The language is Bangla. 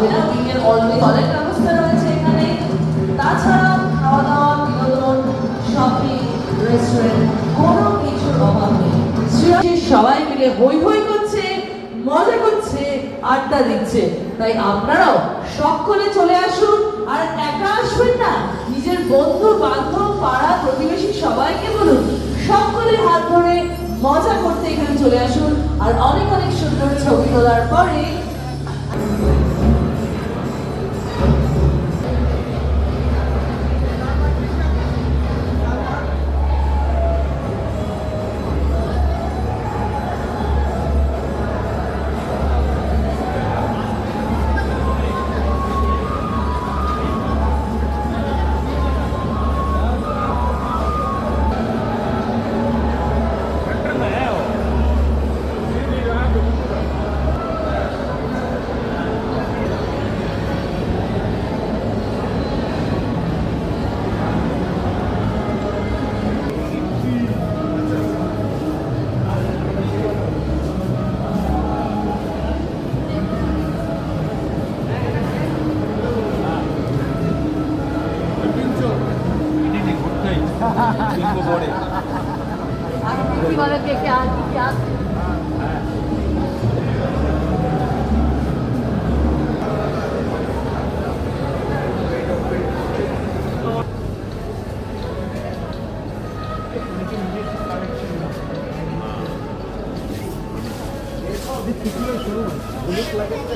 ওয়েলবিং এর অলওয়েজ অনেক ব্যবস্থা রয়েছে এখানে। তাছাড়া খাওয়া দাওয়া, বিনোদন, শপিং, রেস্টুরেন্ট কোনো কিছুর অভাব নেই। সবাই মিলে হই হই করছে, মজা করছে, আড্ডা দিচ্ছে। তাই আপনারাও সকলে চলে আসুন। আর একা আসবেন না, নিজের বন্ধু বান্ধব, পাড়া প্রতিবেশী সবাইকে বলুন সকলে হাত ধরে মজা করতে এখানে চলে আসুন। আর অনেক অনেক সুন্দর ছবি তোলার পরে Look like it.